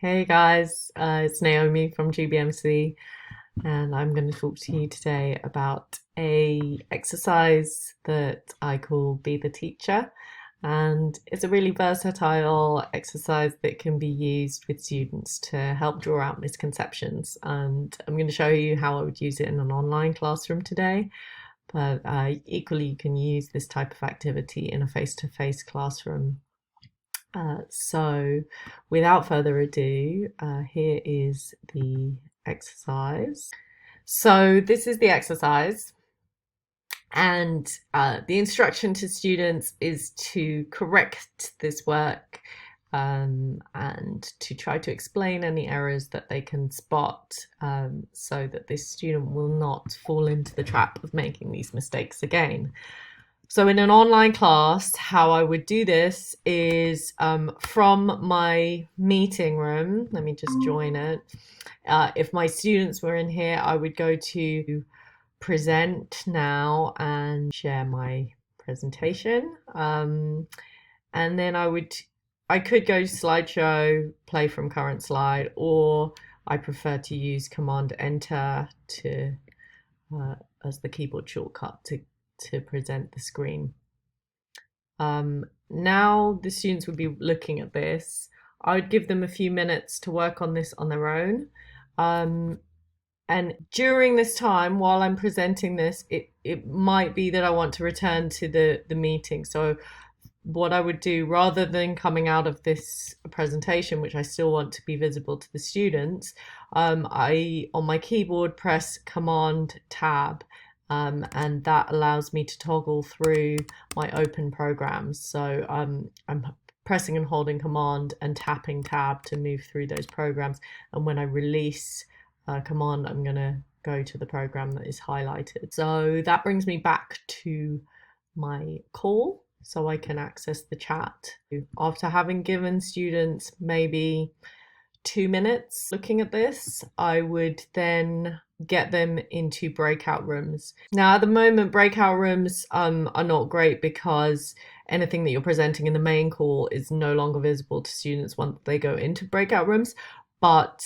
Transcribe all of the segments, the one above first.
Hey guys, it's Naomi from GBMC, and I'm going to talk to you today about a exercise that I call Be the Teacher. And it's a really versatile exercise that can be used with students to help draw out misconceptions. And I'm going to show you how I would use it in an online classroom today. But equally, you can use this type of activity in a face-to-face classroom. So, without further ado, here is the exercise. So, this is the exercise, and the instruction to students is to correct this work and to try to explain any errors that they can spot so that this student will not fall into the trap of making these mistakes again. So in an online class, how I would do this is from my meeting room. Let me just join it. If my students were in here, I would go to present now and share my presentation. And then I could go to slideshow, play from current slide, or I prefer to use Command Enter to as the keyboard shortcut to present the screen. Now the students would be looking at this. I would give them a few minutes to work on this on their own. And during this time, while I'm presenting this, it might be that I want to return to the meeting. So what I would do, rather than coming out of this presentation, which I still want to be visible to the students, I on my keyboard press Command Tab, and that allows me to toggle through my open programs. So I'm pressing and holding Command and tapping Tab to move through those programs. And when I release Command, I'm going to go to the program that is highlighted. So that brings me back to my call so I can access the chat. After having given students maybe 2 minutes looking at this, I would then get them into breakout rooms. Now, at the moment, breakout rooms are not great because anything that you're presenting in the main call is no longer visible to students once they go into breakout rooms. But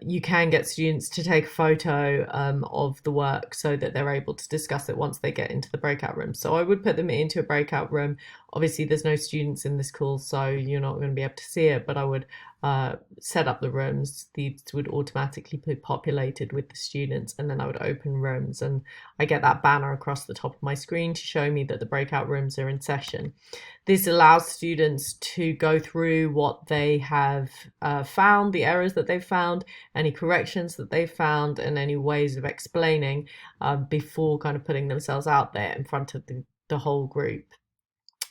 you can get students to take a photo of the work so that they're able to discuss it once they get into the breakout room. So I would put them into a breakout room. Obviously, there's no students in this call, so you're not going to be able to see it, but I would set up the rooms. These would automatically be populated with the students, and then I would open rooms, and I get that banner across the top of my screen to show me that the breakout rooms are in session. This allows students to go through what they have found, the errors that they've found, any corrections that they've found, and any ways of explaining before kind of putting themselves out there in front of the whole group.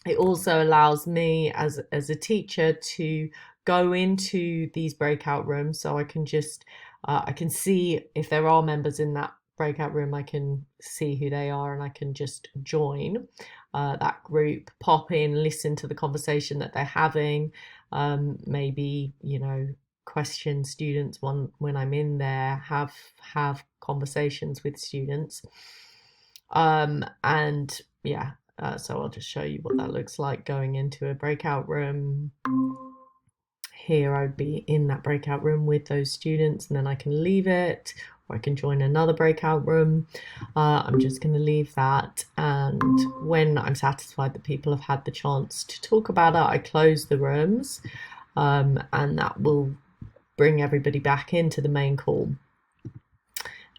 It also allows me as a teacher to go into these breakout rooms, so I can just I can see if there are members in that breakout room. I can see who they are, and I can just join that group, pop in, listen to the conversation that they're having, maybe, question students when I'm in there, have conversations with students, and yeah. So I'll just show you what that looks like going into a breakout room. Here I'd be in that breakout room with those students, and then I can leave it, or I can join another breakout room. I'm just going to leave that, and when I'm satisfied that people have had the chance to talk about it, I close the rooms, and that will bring everybody back into the main call.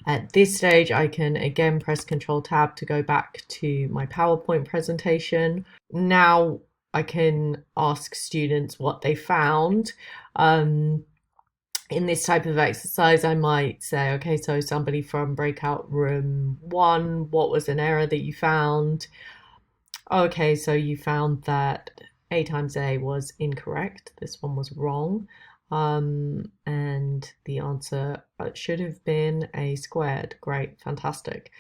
At this stage, I can again press Control Tab to go back to my PowerPoint presentation. Now I can ask students what they found. In this type of exercise, I might say, okay, so somebody from breakout room 1, what was an error that you found? Okay, so you found that A times A was incorrect. This one was wrong. And the answer should have been A squared. Great, fantastic.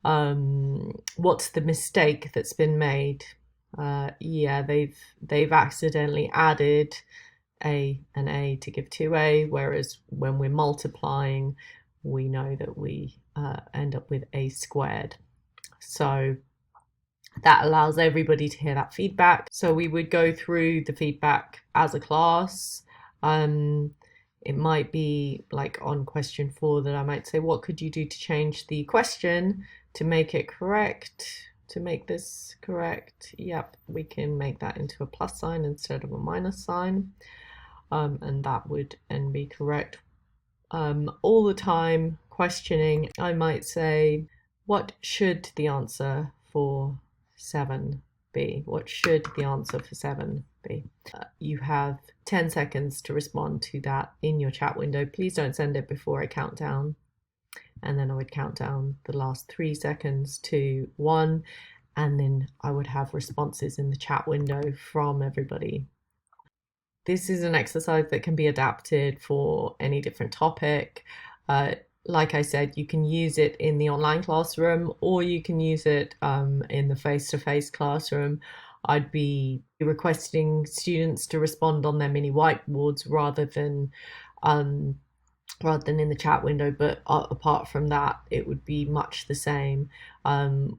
What's the mistake that's been made? Yeah, they've accidentally added an A to give 2A, whereas when we're multiplying, we know that we end up with A squared. So that allows everybody to hear that feedback. So we would go through the feedback as a class. It might be like on question 4 that I might say, what could you do to change the question to make it correct? To make this correct, yep, we can make that into a plus sign instead of a minus sign, and that would then be correct. All the time questioning, I might say, what should the answer for 7 be? What should the answer for 7 be? You have 10 seconds to respond to that in your chat window. Please don't send it before I count down. And then I would count down the last 3 seconds to 1. And then I would have responses in the chat window from everybody. This is an exercise that can be adapted for any different topic. Like I said, you can use it in the online classroom, or you can use it in the face-to-face classroom. I'd be requesting students to respond on their mini whiteboards um, rather than in the chat window. But apart from that, it would be much the same.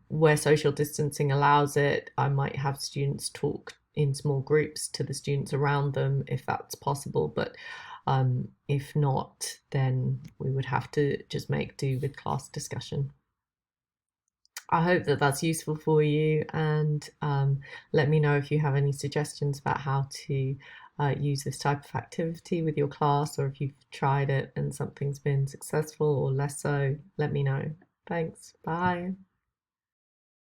Where social distancing allows it, I might have students talk in small groups to the students around them if that's possible. But if not, then we would have to just make do with class discussion. I hope that that's useful for you, and let me know if you have any suggestions about how to use this type of activity with your class, or if you've tried it and something's been successful or less so, let me know. Thanks. Bye.